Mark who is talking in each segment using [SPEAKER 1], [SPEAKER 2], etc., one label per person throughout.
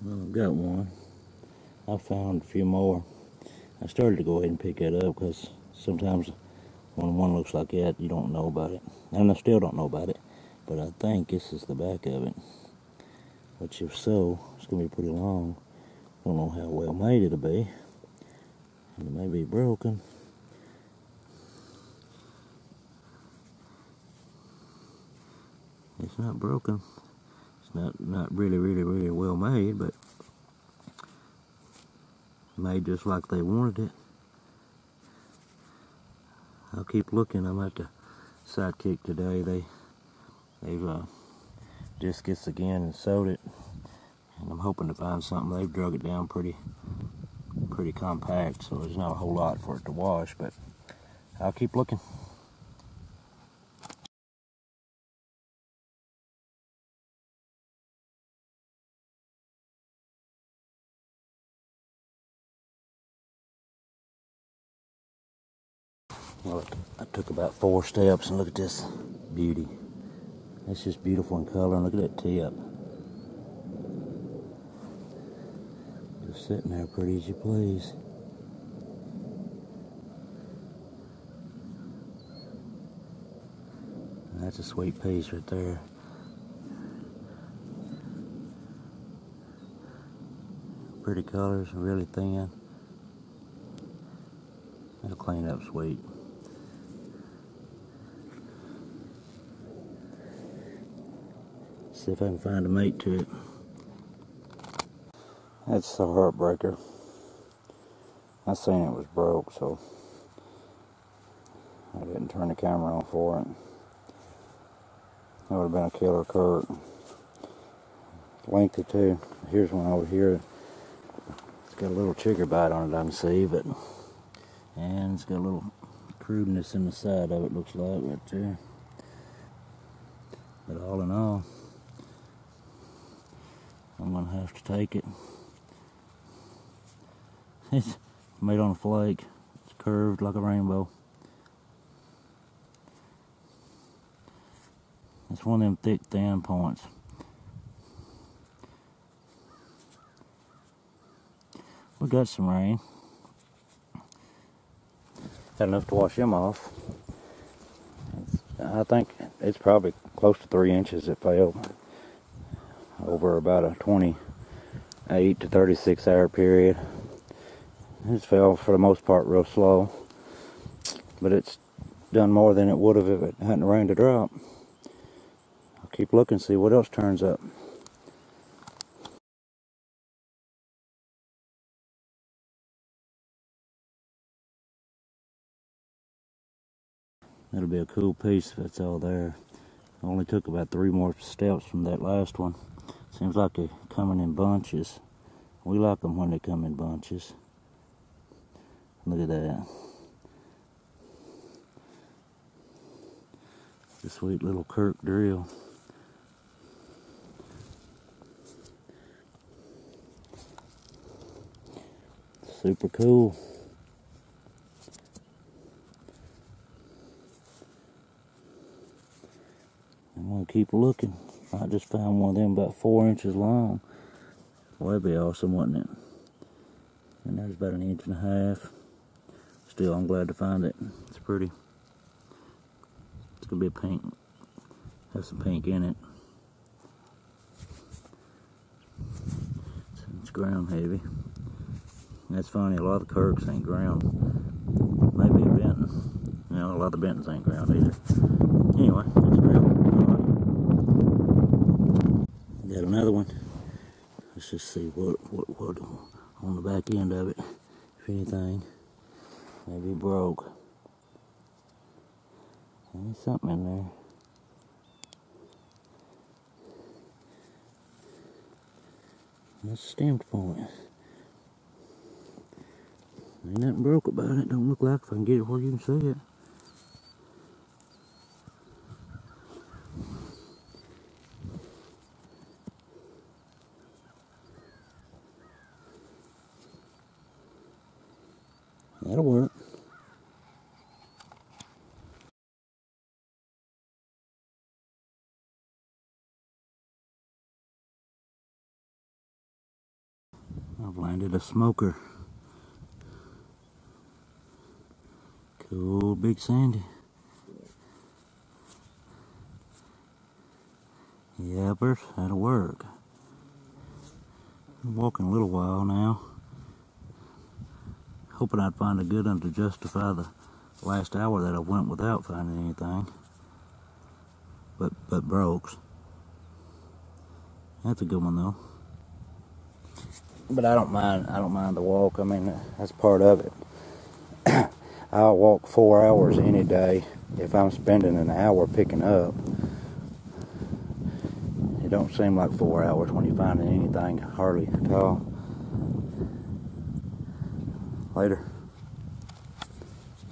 [SPEAKER 1] Well, I've got one. I found a few more. I started to go ahead and pick that up because sometimes when one looks like that, you don't know about it. And I still don't know about it, but I think this is the back of it. Which, if so, it's going to be pretty long. Don't know how well made it'll be. And it may be broken. It's not broken. It's not really well made, but made just like they wanted it. I'll keep looking. I'm at the Sidekick today. They've disc this again and sewed it, and I'm hoping to find something. They've drug it down pretty compact, so there's not a whole lot for it to wash, but I'll keep looking. Well, I took about 4 steps, and look at this beauty. It's just beautiful in color, and look at that tip. Just sitting there pretty as you please. And that's a sweet piece right there. Pretty colors, really thin. It'll clean up sweet. See if I can find a mate to it. That's a heartbreaker. I seen it was broke, so I didn't turn the camera on for it. That would have been a killer Kurt. Lengthy too. Here's one over here. It's got a little chigger bite on it, I can see, but and it's got a little crudeness in the side of it, looks like right there. But all in all, I'm gonna have to take it. It's made on a flake. It's curved like a rainbow. It's one of them thick, thin points. We got some rain. Had enough to wash them off. I think it's probably close to 3 inches it fell over about a 28 to 36 hour period. It fell for the most part real slow, but it's done more than it would have if it hadn't rained a drop. I'll keep looking, see what else turns up. That'll be a cool piece if it's all there. Only took about 3 more steps from that last one. Seems like they're coming in bunches. We like them when they come in bunches. Look at that. It's a sweet little Kirk drill. Super cool. I'm gonna keep looking. I just found one of them about 4 inches long. Well, that'd be awesome, wouldn't it? And there's about 1.5 inches. Still, I'm glad to find it. It's pretty. It's gonna be a pink. Have some pink in it. It's ground heavy. That's funny, a lot of the Kirks ain't ground. Maybe a Benton. You know, a lot of the Bentons ain't ground either. Anyway, it's ground. Got another one. Let's just see what on the back end of it. If anything, maybe broke. There's something in there. That's a stamped point. Ain't nothing broke about it. Don't look like, if I can get it where you can see it. That'll work. I've landed a smoker. Cool big sandy. Yappers, that'll work. I'm walking a little while now. Hoping I'd find a good one to justify the last hour that I went without finding anything. But brokes. That's a good one though. But I don't mind the walk. I mean, that's part of it. I'll walk 4 hours any day if I'm spending an hour picking up. It don't seem like 4 hours when you're finding anything hardly at all. Later.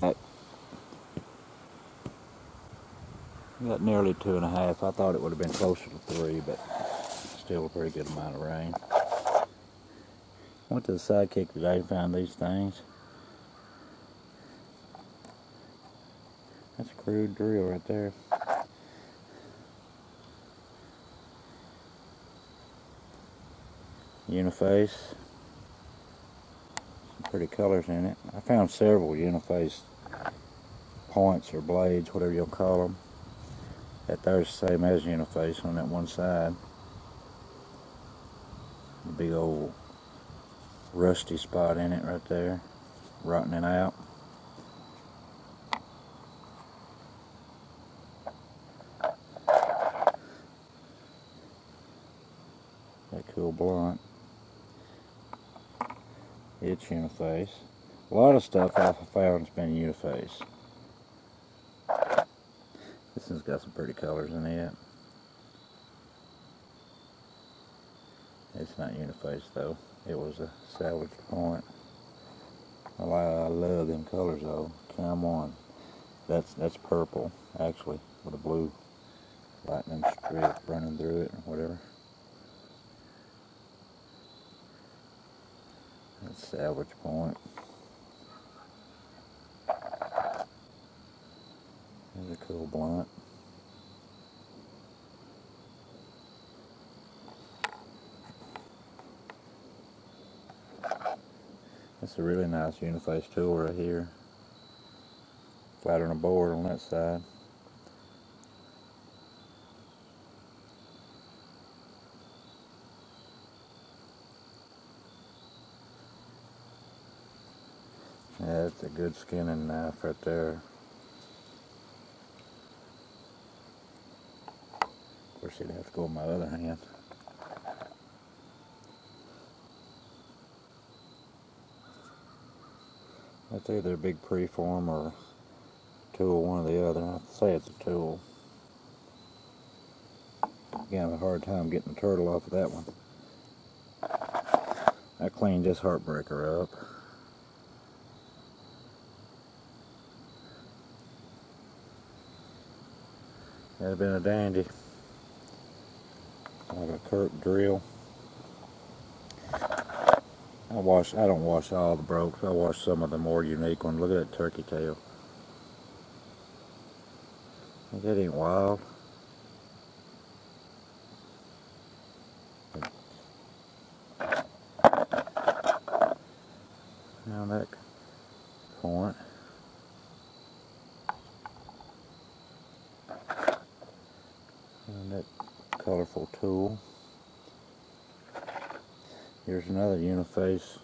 [SPEAKER 1] Got nearly 2.5. I thought it would have been closer to 3, but still a pretty good amount of rain. Went to the Sidekick today and found these things. That's a crude drill right there. Uniface. Some pretty colors in it. I found several Uniface points or blades, whatever you'll call them. That there's the same as Uniface on that one side. The big old rusty spot in it right there, rotting it out. That cool blunt. It's Uniface. A lot of stuff I've found has been Uniface. This one's got some pretty colors in it. It's not Uniface though. It was a salvage point. I love them colors though. Come on. That's purple actually with a blue lightning strip running through it or whatever. That's salvage point. There's a cool blunt. That's a really nice Uniface tool right here. Flat on a board on that side. Yeah, that's a good skinning knife right there. Of course, it'd have to go in my other hand. That's either a big preform or tool, one or the other. I'd say it's a tool. Again, I have a hard time getting the turtle off of that one. I cleaned this heartbreaker up. That'd have been a dandy. Like a Kirk drill. I don't wash all the brokes. I wash some of the more unique ones. Look at that turkey tail. That ain't wild. Now that point. And that colorful tool. Here's another Uniface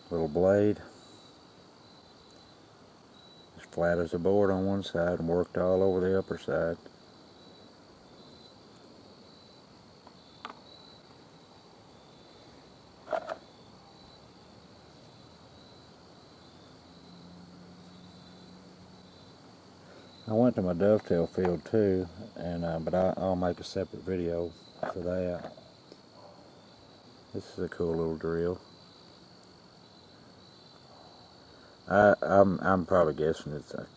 [SPEAKER 1] little blade. As flat as a board on one side and worked all over the upper side. I went to my dovetail field too, and but I'll make a separate video for that. This is a cool little drill. I'm probably guessing it's a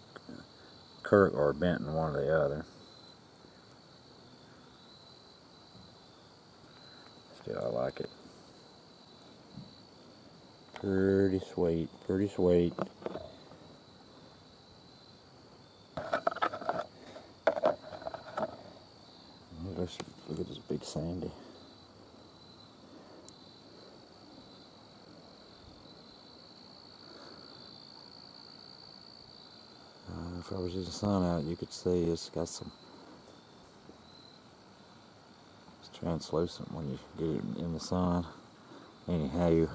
[SPEAKER 1] Kirk or a Benton, one or the other. Still, I like it. Pretty sweet, pretty sweet. Let's look at this big sandy. if I was in the sun out, you could see it's got some. It's translucent when you get it in the sun. Anywho,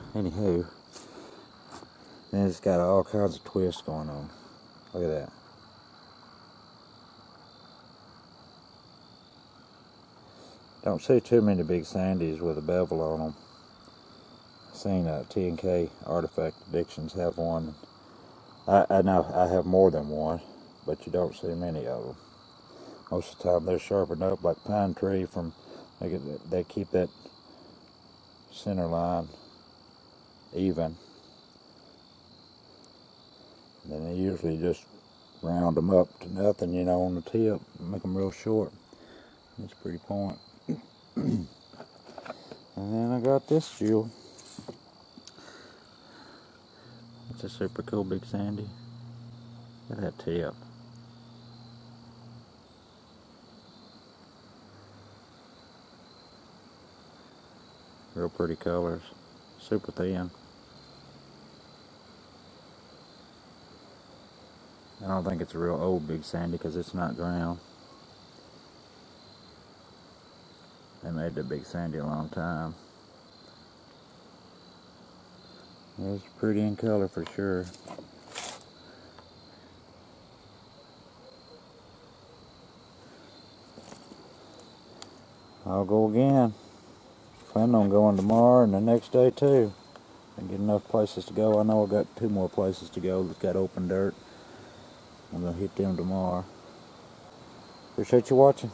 [SPEAKER 1] and it's got all kinds of twists going on. Look at that. Don't see too many big sandies with a bevel on them. I've seen T&K Artifact Addictions have one. I know I have more than one, but you don't see many of them. Most of the time they're sharpened up like pine tree. They keep that center line even. And then they usually just round them up to nothing, you know, on the tip, make them real short. That's a pretty point. And then I got this jewel. It's a super cool big sandy. Look at that tip. Real pretty colors. Super thin. I don't think it's a real old big sandy because it's not ground. They made the big sandy a long time. It's pretty in color for sure. I'll go again. Plan on going tomorrow and the next day too. And get enough places to go. I know I got 2 more places to go that's got open dirt. I'm gonna hit them tomorrow. Appreciate you watching.